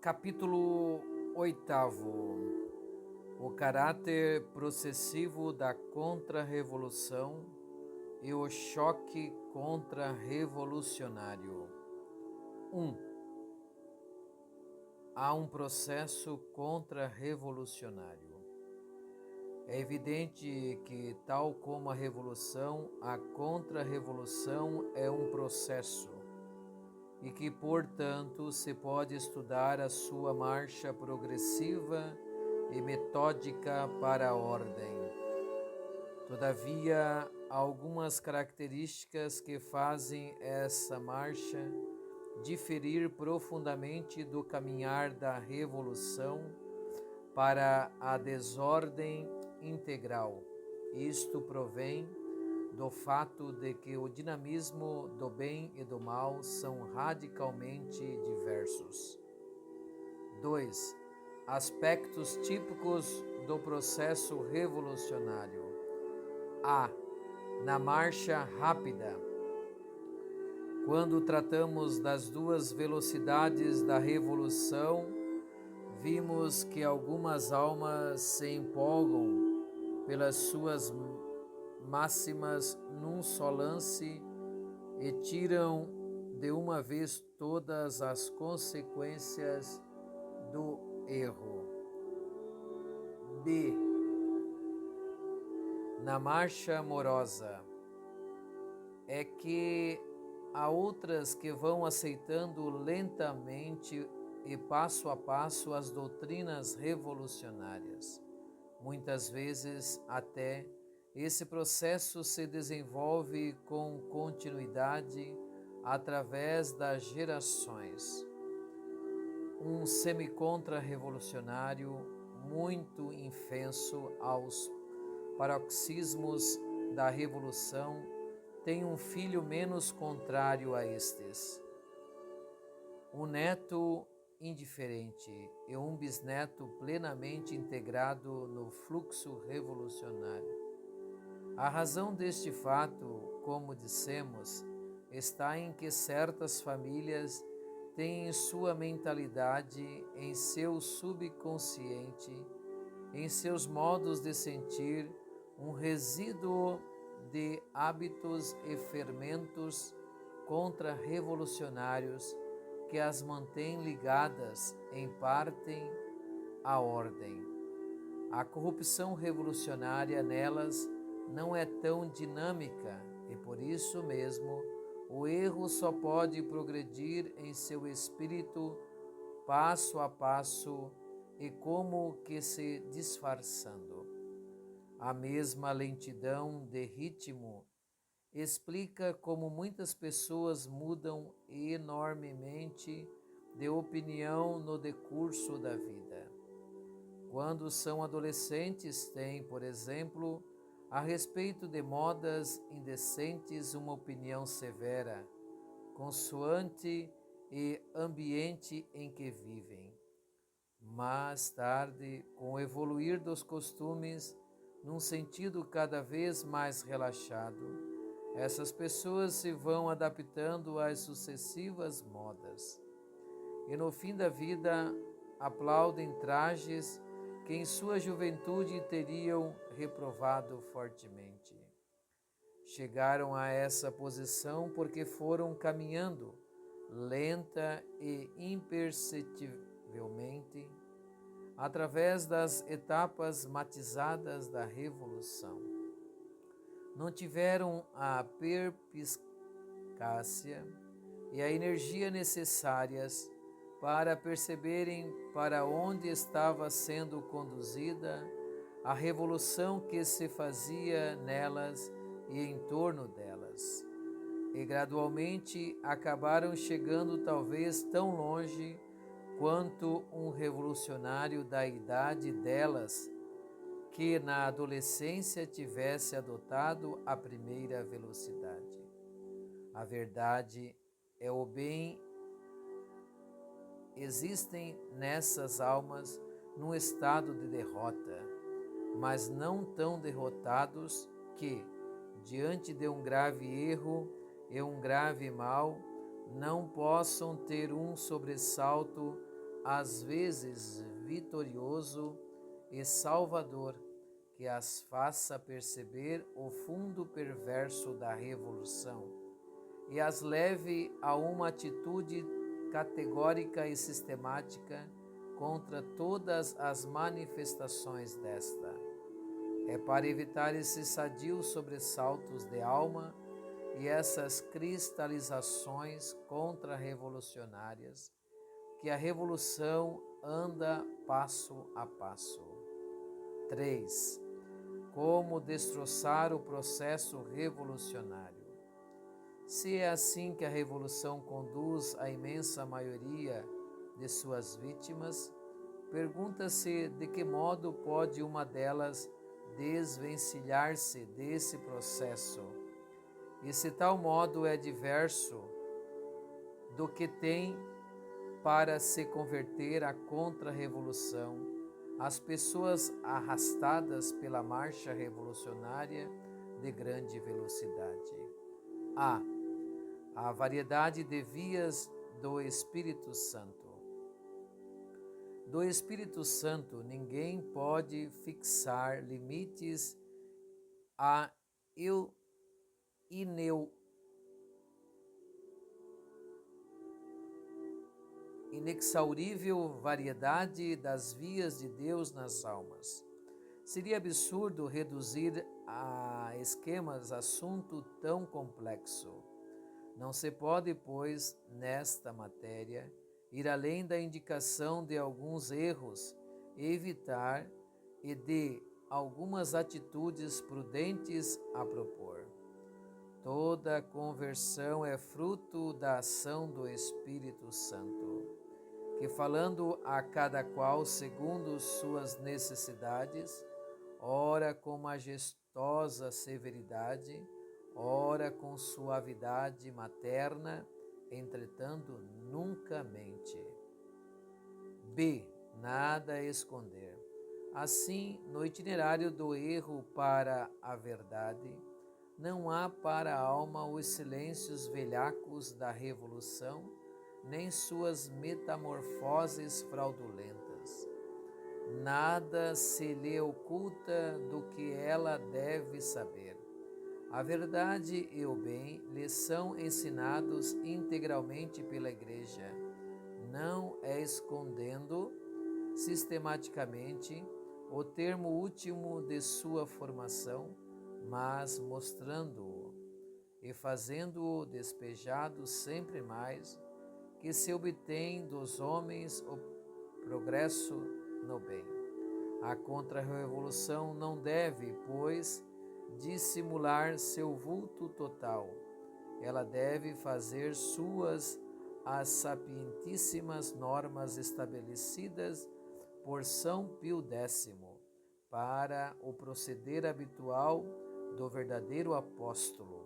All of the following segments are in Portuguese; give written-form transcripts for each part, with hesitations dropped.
Capítulo 8. O caráter processivo da contra-revolução e o choque contra-revolucionário. 1. Há um processo contra-revolucionário. É evidente que, tal como a revolução, a contra-revolução é um processo e que, portanto, se pode estudar a sua marcha progressiva e metódica para a ordem. Todavia, há algumas características que fazem essa marcha diferir profundamente do caminhar da revolução para a desordem integral. Isto provém do fato de que o dinamismo do bem e do mal são radicalmente diversos. 2. Aspectos típicos do processo revolucionário. A. Na marcha rápida. Quando tratamos das duas velocidades da revolução, vimos que algumas almas se empolgam pelas suas máximas num só lance e tiram de uma vez todas as consequências do erro. B. Na marcha amorosa, é que há outras que vão aceitando lentamente e passo a passo as doutrinas revolucionárias. Muitas vezes até esse processo se desenvolve com continuidade através das gerações. Um semicontra-revolucionário muito infenso aos paroxismos da revolução tem um filho menos contrário a estes. Um neto indiferente e um bisneto plenamente integrado no fluxo revolucionário. A razão deste fato, como dissemos, está em que certas famílias têm em sua mentalidade, em seu subconsciente, em seus modos de sentir, um resíduo de hábitos e fermentos contra-revolucionários que as mantém ligadas, em parte, à ordem. A corrupção revolucionária nelas não é tão dinâmica e, por isso mesmo, o erro só pode progredir em seu espírito passo a passo e como que se disfarçando. A mesma lentidão de ritmo explica como muitas pessoas mudam enormemente de opinião no decurso da vida. Quando são adolescentes, têm, por exemplo, a respeito de modas indecentes uma opinião severa, consoante e ambiente em que vivem. Mais tarde, com o evoluir dos costumes, num sentido cada vez mais relaxado, essas pessoas se vão adaptando às sucessivas modas. E no fim da vida, aplaudem trajes que em sua juventude teriam reprovado fortemente. Chegaram a essa posição porque foram caminhando, lenta e imperceptivelmente, através das etapas matizadas da revolução. Não tiveram a perspicácia e a energia necessárias para perceberem para onde estava sendo conduzida a revolução que se fazia nelas e em torno delas. E gradualmente acabaram chegando talvez tão longe quanto um revolucionário da idade delas, que na adolescência tivesse adotado a primeira velocidade. A verdade é o bem. Existem nessas almas num estado de derrota, mas não tão derrotados que, diante de um grave erro e um grave mal, não possam ter um sobressalto às vezes vitorioso e salvador, que as faça perceber o fundo perverso da revolução e as leve a uma atitude categórica e sistemática contra todas as manifestações desta. É para evitar esses sadios sobressaltos de alma e essas cristalizações contra-revolucionárias que a revolução anda passo a passo. 3. Como destroçar o processo revolucionário. Se é assim que a revolução conduz a imensa maioria de suas vítimas, pergunta-se de que modo pode uma delas desvencilhar-se desse processo, e se tal modo é diverso do que tem para se converter à contra-revolução as pessoas arrastadas pela marcha revolucionária de grande velocidade. A variedade de vias do Espírito Santo. Do Espírito Santo ninguém pode fixar limites à inexaurível variedade das vias de Deus nas almas. Seria absurdo reduzir a esquemas assunto tão complexo. Não se pode, pois, nesta matéria, ir além da indicação de alguns erros e evitar e de algumas atitudes prudentes a propor. Toda conversão é fruto da ação do Espírito Santo, que, falando a cada qual segundo suas necessidades, ora com majestosa severidade, ora com suavidade materna, entretanto nunca mente. B. Nada a esconder. Assim, no itinerário do erro para a verdade, não há para a alma os silêncios velhacos da revolução, nem suas metamorfoses fraudulentas. Nada se lhe oculta do que ela deve saber. A verdade e o bem lhe são ensinados integralmente pela Igreja, não é escondendo sistematicamente o termo último de sua formação, mas mostrando-o e fazendo-o despejado sempre mais, que se obtém dos homens o progresso no bem. A contra-revolução não deve, pois, dissimular seu vulto total. Ela deve fazer suas as sapientíssimas normas estabelecidas por São Pio X para o proceder habitual do verdadeiro apóstolo.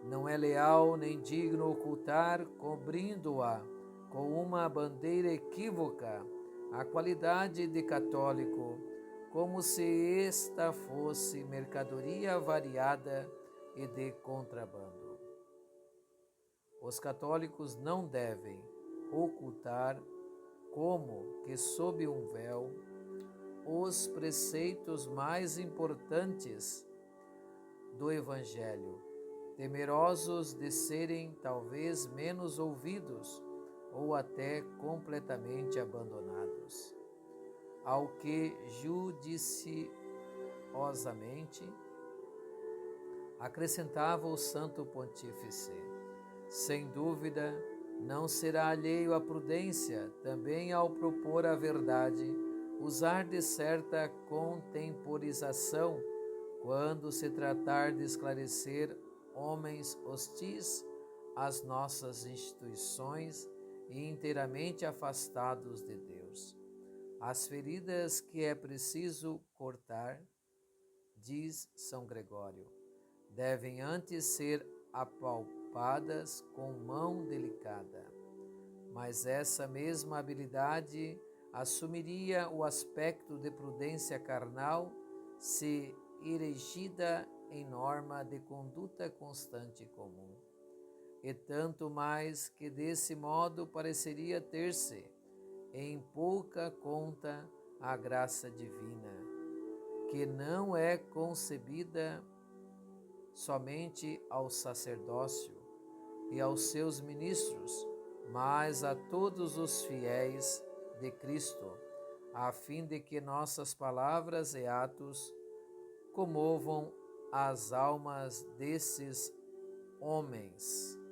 Não é leal nem digno ocultar, cobrindo-a com uma bandeira equívoca, a qualidade de católico, como se esta fosse mercadoria variada e de contrabando. Os católicos não devem ocultar, como que sob um véu, os preceitos mais importantes do Evangelho, temerosos de serem talvez menos ouvidos ou até completamente abandonados. Ao que judiciosamente acrescentava o Santo Pontífice: sem dúvida, não será alheio à prudência, também ao propor a verdade, usar de certa contemporização quando se tratar de esclarecer homens hostis às nossas instituições e inteiramente afastados de Deus. As feridas que é preciso cortar, diz São Gregório, devem antes ser apalpadas com mão delicada. Mas essa mesma habilidade assumiria o aspecto de prudência carnal se erigida em norma de conduta constante e comum. e tanto mais que desse modo pareceria ter-se em pouca conta a graça divina, que não é concebida somente ao sacerdócio e aos seus ministros, mas a todos os fiéis de Cristo, a fim de que nossas palavras e atos comovam as almas desses homens.